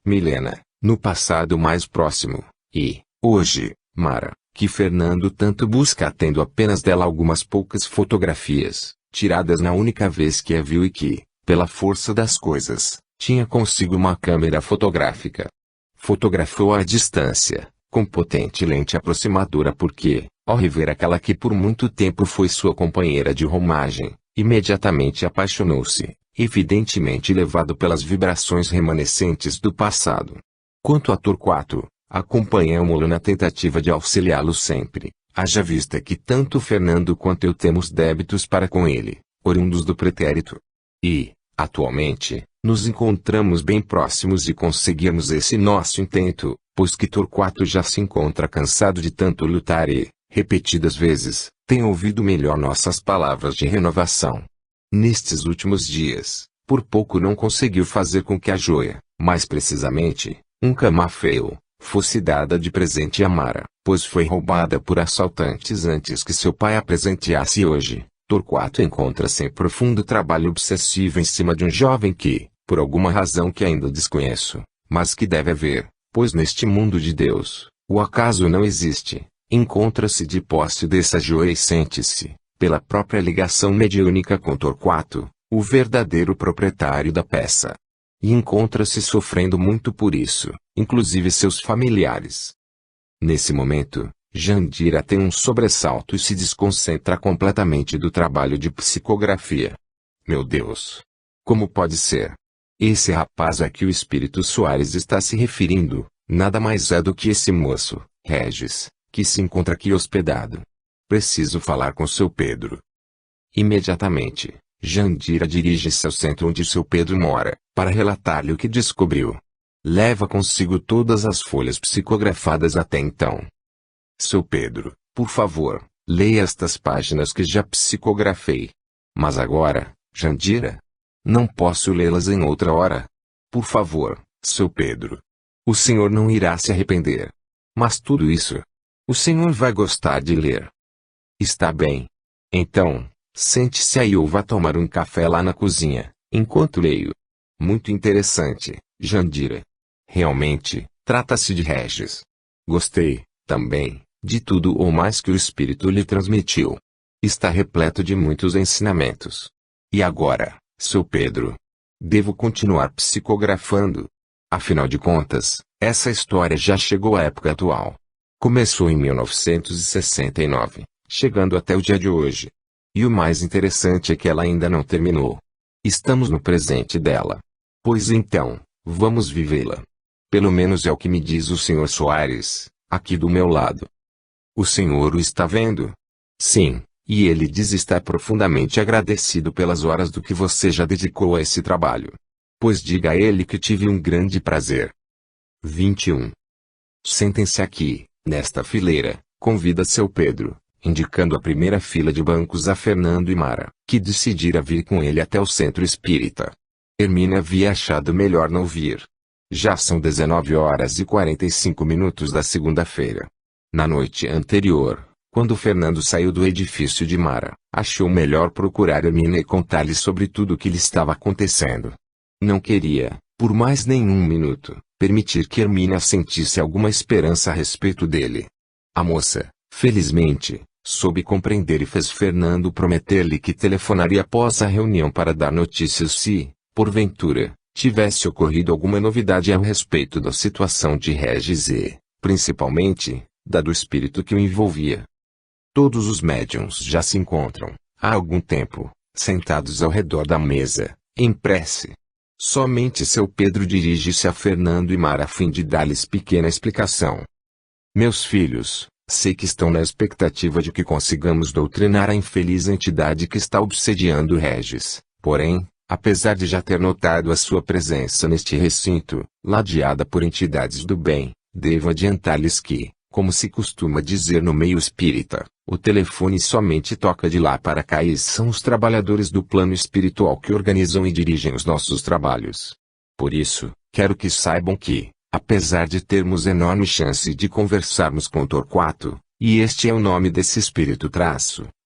Milena, no passado mais próximo, e, hoje, Mara, que Fernando tanto busca tendo apenas dela algumas poucas fotografias, tiradas na única vez que a viu e que, pela força das coisas, tinha consigo uma câmera fotográfica. Fotografou à distância, com potente lente aproximadora porque, ao rever aquela que por muito tempo foi sua companheira de romagem, imediatamente apaixonou-se, evidentemente levado pelas vibrações remanescentes do passado. Quanto a Torquato, acompanhamo-lo na tentativa de auxiliá-lo sempre, haja vista que tanto Fernando quanto eu temos débitos para com ele, oriundos do pretérito. E, atualmente, nos encontramos bem próximos de conseguirmos esse nosso intento, pois que Torquato já se encontra cansado de tanto lutar e, repetidas vezes, tem ouvido melhor nossas palavras de renovação. Nestes últimos dias, por pouco não conseguiu fazer com que a joia, mais precisamente, um camafeu, fosse dada de presente a Mara, pois foi roubada por assaltantes antes que seu pai a presenteasse hoje. Torquato encontra-se em profundo trabalho obsessivo em cima de um jovem que, por alguma razão que ainda desconheço, mas que deve haver, pois neste mundo de Deus, o acaso não existe, encontra-se de posse dessa joia e sente-se, pela própria ligação mediúnica com Torquato, o verdadeiro proprietário da peça. E encontra-se sofrendo muito por isso, inclusive seus familiares. Nesse momento, Jandira tem um sobressalto e se desconcentra completamente do trabalho de psicografia. Meu Deus! Como pode ser? Esse rapaz a que o espírito Soares está se referindo, nada mais é do que esse moço, Regis, que se encontra aqui hospedado. Preciso falar com seu Pedro. Imediatamente, Jandira dirige-se ao centro onde seu Pedro mora, para relatar-lhe o que descobriu. Leva consigo todas as folhas psicografadas até então. Seu Pedro, por favor, leia estas páginas que já psicografei. Mas agora, Jandira? Não posso lê-las em outra hora. Por favor, seu Pedro. O senhor não irá se arrepender. Mas tudo isso, o senhor vai gostar de ler. Está bem. Então, sente-se aí ou vá tomar um café lá na cozinha, enquanto leio. Muito interessante, Jandira. Realmente, trata-se de Regis. Gostei, também, de tudo ou mais que o espírito lhe transmitiu. Está repleto de muitos ensinamentos. E agora, seu Pedro? Devo continuar psicografando? Afinal de contas, essa história já chegou à época atual. Começou em 1969, chegando até o dia de hoje. E o mais interessante é que ela ainda não terminou. Estamos no presente dela. Pois então, vamos vivê-la. Pelo menos é o que me diz o Sr. Soares, aqui do meu lado. O senhor o está vendo? Sim, e ele diz estar profundamente agradecido pelas horas do que você já dedicou a esse trabalho. Pois diga a ele que tive um grande prazer. 21. Sentem-se aqui, nesta fileira, convida seu Pedro, indicando a primeira fila de bancos a Fernando e Mara, que decidira vir com ele até o centro espírita. Hermínia havia achado melhor não vir. Já são 19h45 da segunda-feira. Na noite anterior, quando Fernando saiu do edifício de Mara, achou melhor procurar Hermínia e contar-lhe sobre tudo o que lhe estava acontecendo. Não queria, por mais nenhum minuto, permitir que Hermínia sentisse alguma esperança a respeito dele. A moça, felizmente, soube compreender e fez Fernando prometer-lhe que telefonaria após a reunião para dar notícias se, porventura, tivesse ocorrido alguma novidade a respeito da situação de Regis e, principalmente, da do espírito que o envolvia. Todos os médiuns já se encontram, há algum tempo, sentados ao redor da mesa, em prece. Somente seu Pedro dirige-se a Fernando e Mara a fim de dar-lhes pequena explicação. Meus filhos, sei que estão na expectativa de que consigamos doutrinar a infeliz entidade que está obsediando Regis, porém, apesar de já ter notado a sua presença neste recinto, ladeada por entidades do bem, devo adiantar-lhes que, como se costuma dizer no meio espírita, o telefone somente toca de lá para cá e são os trabalhadores do plano espiritual que organizam e dirigem os nossos trabalhos. Por isso, quero que saibam que, apesar de termos enorme chance de conversarmos com Torquato, e este é o nome desse espírito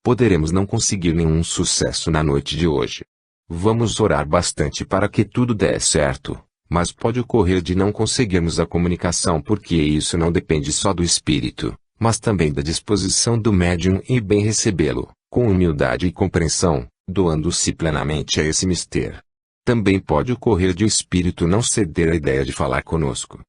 poderemos não conseguir nenhum sucesso na noite de hoje. Vamos orar bastante para que tudo dê certo, mas pode ocorrer de não conseguirmos a comunicação porque isso não depende só do espírito, mas também da disposição do médium em bem recebê-lo, com humildade e compreensão, doando-se plenamente a esse mistério. Também pode ocorrer de o espírito não ceder à ideia de falar conosco.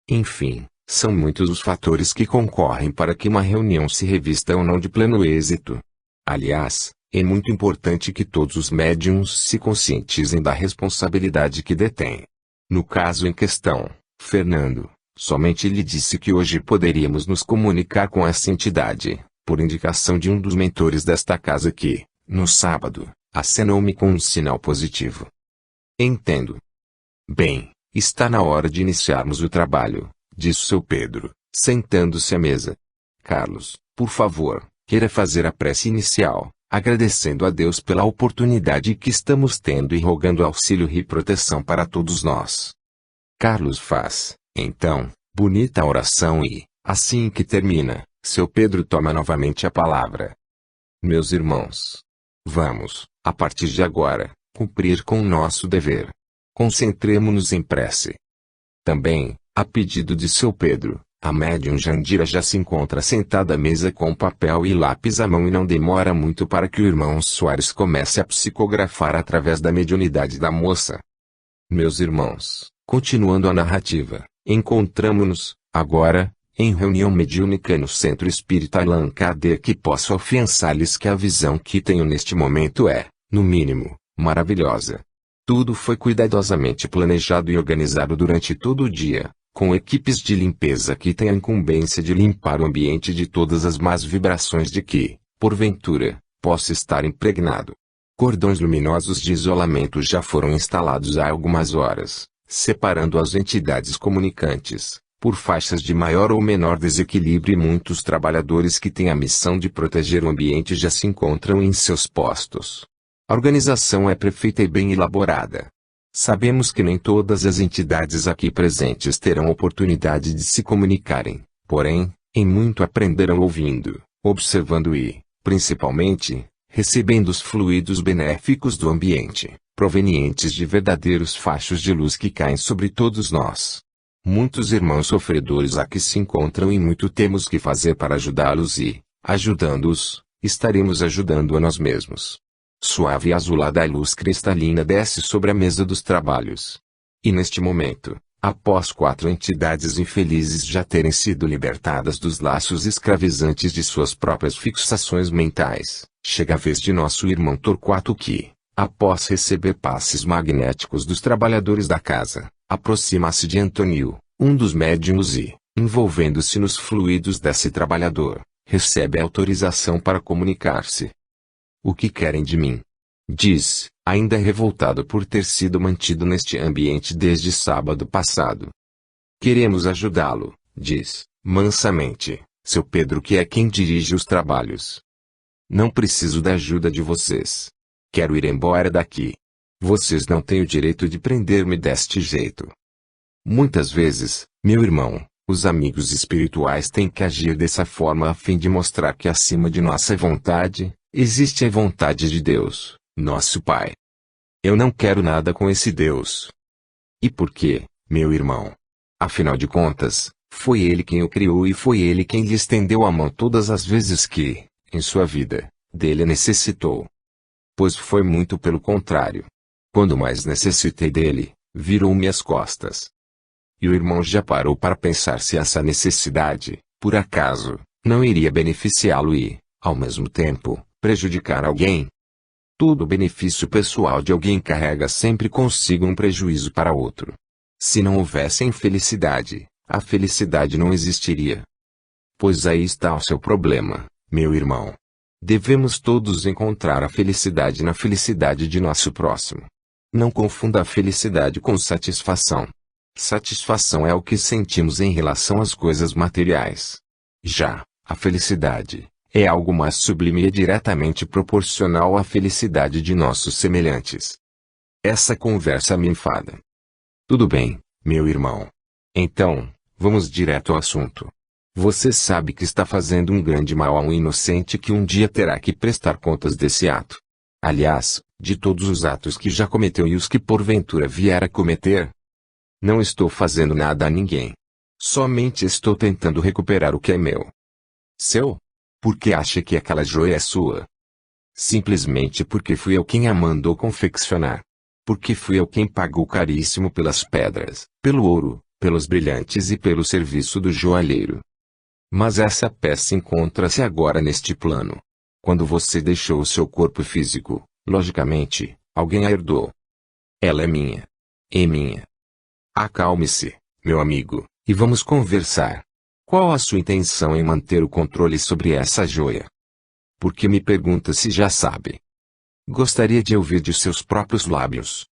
Enfim, são muitos os fatores que concorrem para que uma reunião se revista ou não de pleno êxito. Aliás, é muito importante que todos os médiums se conscientizem da responsabilidade que detêm. No caso em questão, Fernando, somente lhe disse que hoje poderíamos nos comunicar com essa entidade, por indicação de um dos mentores desta casa que, no sábado, acenou-me com um sinal positivo. Entendo. Bem, está na hora de iniciarmos o trabalho, disse seu Pedro, sentando-se à mesa. Carlos, por favor, queira fazer a prece inicial, agradecendo a Deus pela oportunidade que estamos tendo e rogando auxílio e proteção para todos nós. Carlos faz, então, bonita oração e, assim que termina, seu Pedro toma novamente a palavra. Meus irmãos, vamos, a partir de agora, cumprir com o nosso dever. Concentremo-nos em prece. Também, a pedido de seu Pedro, a médium Jandira já se encontra sentada à mesa com papel e lápis à mão e não demora muito para que o irmão Soares comece a psicografar através da mediunidade da moça. Meus irmãos, continuando a narrativa, encontramo-nos, agora, em reunião mediúnica no Centro Espírita Allan Kardec, que posso afiançar-lhes que a visão que tenho neste momento é, no mínimo, maravilhosa. Tudo foi cuidadosamente planejado e organizado durante todo o dia, com equipes de limpeza que têm a incumbência de limpar o ambiente de todas as más vibrações de que, porventura, possa estar impregnado. Cordões luminosos de isolamento já foram instalados há algumas horas, separando as entidades comunicantes, por faixas de maior ou menor desequilíbrio, e muitos trabalhadores que têm a missão de proteger o ambiente já se encontram em seus postos. A organização é perfeita e bem elaborada. Sabemos que nem todas as entidades aqui presentes terão oportunidade de se comunicarem, porém, em muito aprenderão ouvindo, observando e, principalmente, recebendo os fluidos benéficos do ambiente, provenientes de verdadeiros fachos de luz que caem sobre todos nós. Muitos irmãos sofredores aqui se encontram e muito temos que fazer para ajudá-los e, ajudando-os, estaremos ajudando a nós mesmos. Suave e azulada a luz cristalina desce sobre a mesa dos trabalhos. E neste momento, após 4 entidades infelizes já terem sido libertadas dos laços escravizantes de suas próprias fixações mentais, chega a vez de nosso irmão Torquato que, após receber passes magnéticos dos trabalhadores da casa, aproxima-se de Antônio, um dos médiuns e, envolvendo-se nos fluidos desse trabalhador, recebe autorização para comunicar-se. O que querem de mim? Diz, ainda revoltado por ter sido mantido neste ambiente desde sábado passado. Queremos ajudá-lo, diz, mansamente, seu Pedro, que é quem dirige os trabalhos. Não preciso da ajuda de vocês. Quero ir embora daqui. Vocês não têm o direito de prender-me deste jeito. Muitas vezes, meu irmão, os amigos espirituais têm que agir dessa forma a fim de mostrar que acima de nossa vontade, existe a vontade de Deus, nosso Pai. Eu não quero nada com esse Deus. E por quê, meu irmão? Afinal de contas, foi Ele quem o criou e foi Ele quem lhe estendeu a mão todas as vezes que, em sua vida, dele necessitou. Pois foi muito pelo contrário. Quando mais necessitei dele, virou-me as costas. E o irmão já parou para pensar se essa necessidade, por acaso, não iria beneficiá-lo e, ao mesmo tempo, prejudicar alguém? Todo benefício pessoal de alguém carrega sempre consigo um prejuízo para outro. Se não houvesse infelicidade, a felicidade não existiria. Pois aí está o seu problema, meu irmão. Devemos todos encontrar a felicidade na felicidade de nosso próximo. Não confunda a felicidade com satisfação. Satisfação é o que sentimos em relação às coisas materiais. Já, a felicidade é algo mais sublime e diretamente proporcional à felicidade de nossos semelhantes. Essa conversa me enfada. Tudo bem, meu irmão. Então, vamos direto ao assunto. Você sabe que está fazendo um grande mal a um inocente que um dia terá que prestar contas desse ato. Aliás, de todos os atos que já cometeu e os que porventura vier a cometer. Não estou fazendo nada a ninguém. Somente estou tentando recuperar o que é meu. Seu? Por que acha que aquela joia é sua? Simplesmente porque fui eu quem a mandou confeccionar. Porque fui eu quem pagou caríssimo pelas pedras, pelo ouro, pelos brilhantes e pelo serviço do joalheiro. Mas essa peça encontra-se agora neste plano. Quando você deixou o seu corpo físico, logicamente, alguém a herdou. Ela é minha. É minha. Acalme-se, meu amigo, e vamos conversar. Qual a sua intenção em manter o controle sobre essa joia? Por que me pergunta se já sabe? Gostaria de ouvir de seus próprios lábios.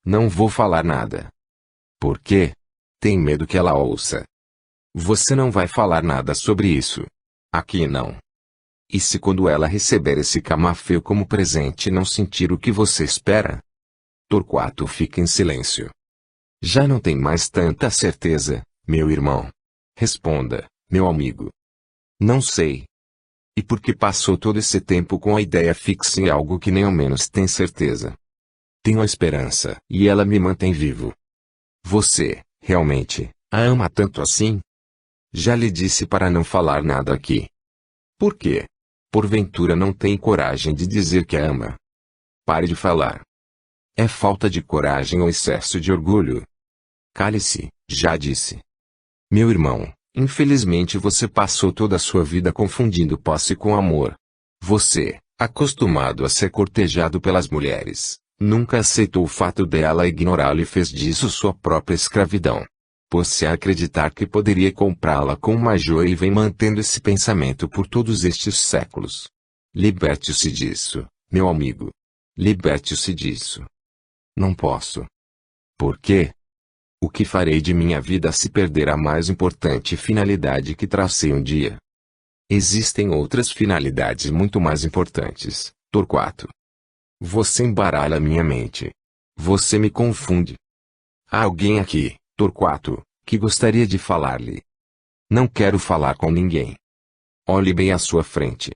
Não vou falar nada. Por quê? Tem medo que ela ouça. Você não vai falar nada sobre isso. Aqui não. E se quando ela receber esse camafeu como presente não sentir o que você espera? Torquato fica em silêncio. Já não tem mais tanta certeza, meu irmão. Responda, meu amigo. Não sei. E por que passou todo esse tempo com a ideia fixa em algo que nem ao menos tem certeza? Tenho a esperança, e ela me mantém vivo. Você, realmente, a ama tanto assim? Já lhe disse para não falar nada aqui. Por quê? Porventura não tem coragem de dizer que a ama. Pare de falar. É falta de coragem ou excesso de orgulho? Cale-se, já disse. Meu irmão, infelizmente você passou toda a sua vida confundindo posse com amor. Você, acostumado a ser cortejado pelas mulheres, nunca aceitou o fato dela ignorá-lo e fez disso sua própria escravidão. Pôs-se a acreditar que poderia comprá-la com uma joia e vem mantendo esse pensamento por todos estes séculos. Liberte-se disso, meu amigo. Liberte-se disso. Não posso. Por quê? O que farei de minha vida se perder a mais importante finalidade que tracei um dia? Existem outras finalidades muito mais importantes, Torquato. Você embaralha minha mente. Você me confunde. Há alguém aqui, Torquato, que gostaria de falar-lhe. Não quero falar com ninguém. Olhe bem à sua frente.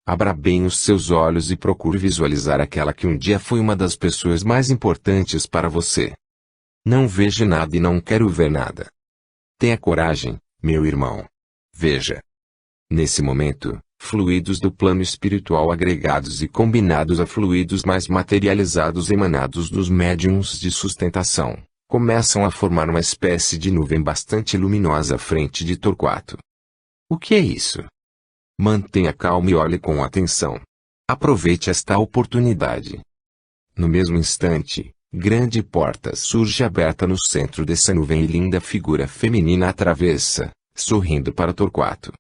Abra bem os seus olhos e procure visualizar aquela que um dia foi uma das pessoas mais importantes para você. Não vejo nada e não quero ver nada. Tenha coragem, meu irmão. Veja. Nesse momento, fluidos do plano espiritual agregados e combinados a fluidos mais materializados emanados dos médiums de sustentação, começam a formar uma espécie de nuvem bastante luminosa à frente de Torquato. O que é isso? Mantenha calma e olhe com atenção. Aproveite esta oportunidade. No mesmo instante, grande porta surge aberta no centro dessa nuvem e linda figura feminina atravessa, sorrindo para Torquato.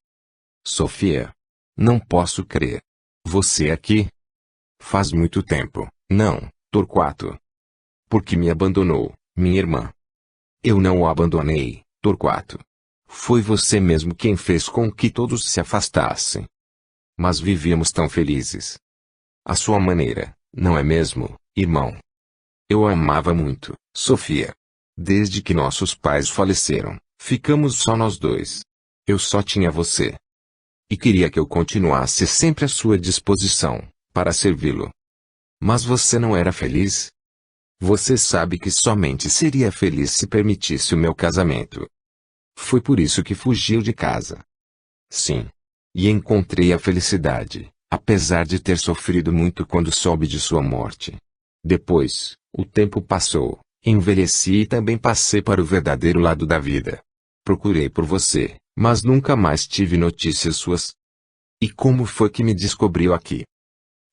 Sofia. Não posso crer. Você aqui? Faz muito tempo, não, Torquato. Por que me abandonou, minha irmã? Eu não o abandonei, Torquato. Foi você mesmo quem fez com que todos se afastassem. Mas vivíamos tão felizes. À sua maneira, não é mesmo, irmão? Eu a amava muito, Sofia. Desde que nossos pais faleceram, ficamos só nós dois. Eu só tinha você. E queria que eu continuasse sempre à sua disposição, para servi-lo. Mas você não era feliz? Você sabe que somente seria feliz se permitisse o meu casamento. Foi por isso que fugiu de casa. Sim. E encontrei a felicidade, apesar de ter sofrido muito quando soube de sua morte. Depois, o tempo passou, envelheci e também passei para o verdadeiro lado da vida. Procurei por você, mas nunca mais tive notícias suas. E como foi que me descobriu aqui?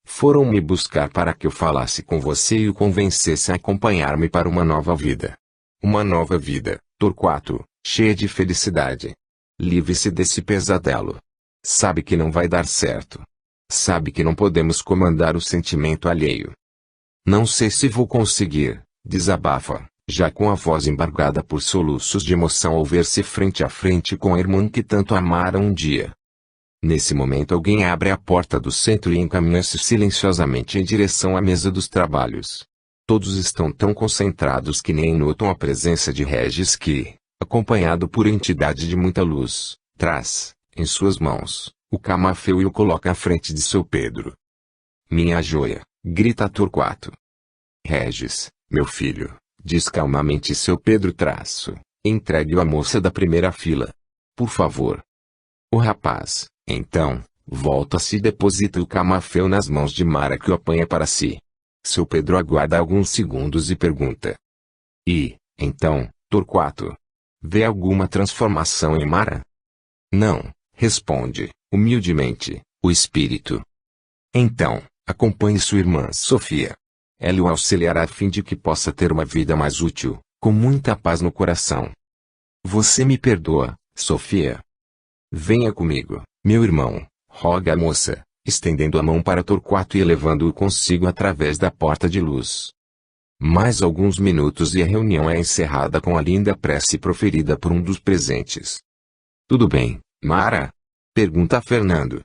Foram me buscar para que eu falasse com você e o convencesse a acompanhar-me para uma nova vida. Uma nova vida, Torquato, cheia de felicidade. Livre-se desse pesadelo. Sabe que não vai dar certo. Sabe que não podemos comandar o sentimento alheio. Não sei se vou conseguir, desabafa, já com a voz embargada por soluços de emoção ao ver-se frente a frente com a irmã que tanto amara um dia. Nesse momento alguém abre a porta do centro e encaminha-se silenciosamente em direção à mesa dos trabalhos. Todos estão tão concentrados que nem notam a presença de Regis que, acompanhado por entidade de muita luz, traz, em suas mãos, o camafeu e o coloca à frente de seu Pedro. Minha joia, grita Torquato. Regis, meu filho, diz calmamente seu Pedro entregue-o à moça da primeira fila. Por favor. O rapaz, então, volta-se e deposita o camafeu nas mãos de Mara, que o apanha para si. Seu Pedro aguarda alguns segundos e pergunta. E, então, Torquato, vê alguma transformação em Mara? Não, responde, humildemente, o espírito. Então, acompanhe sua irmã Sofia. Ela o auxiliará a fim de que possa ter uma vida mais útil, com muita paz no coração. Você me perdoa, Sofia? Venha comigo, meu irmão, roga a moça, estendendo a mão para Torquato e levando-o consigo através da porta de luz. Mais alguns minutos e a reunião é encerrada com a linda prece proferida por um dos presentes. Tudo bem, Mara? Pergunta Fernando.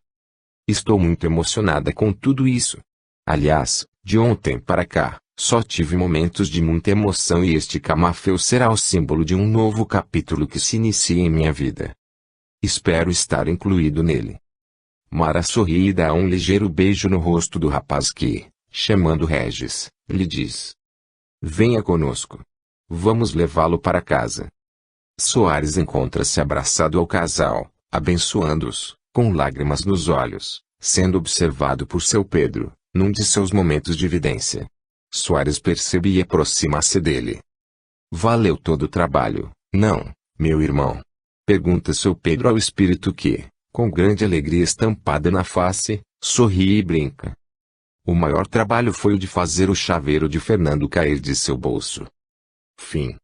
Estou muito emocionada com tudo isso. Aliás, de ontem para cá, só tive momentos de muita emoção e este camafeu será o símbolo de um novo capítulo que se inicia em minha vida. Espero estar incluído nele. Mara sorri e dá um ligeiro beijo no rosto do rapaz que, chamando Regis, lhe diz. Venha conosco. Vamos levá-lo para casa. Soares encontra-se abraçado ao casal, abençoando-os, com lágrimas nos olhos, sendo observado por seu Pedro, num de seus momentos de vidência. Soares percebe e aproxima-se dele. Valeu todo o trabalho, não, meu irmão? Pergunta seu Pedro ao espírito que, com grande alegria estampada na face, sorri e brinca. O maior trabalho foi o de fazer o chaveiro de Fernando cair de seu bolso. Fim.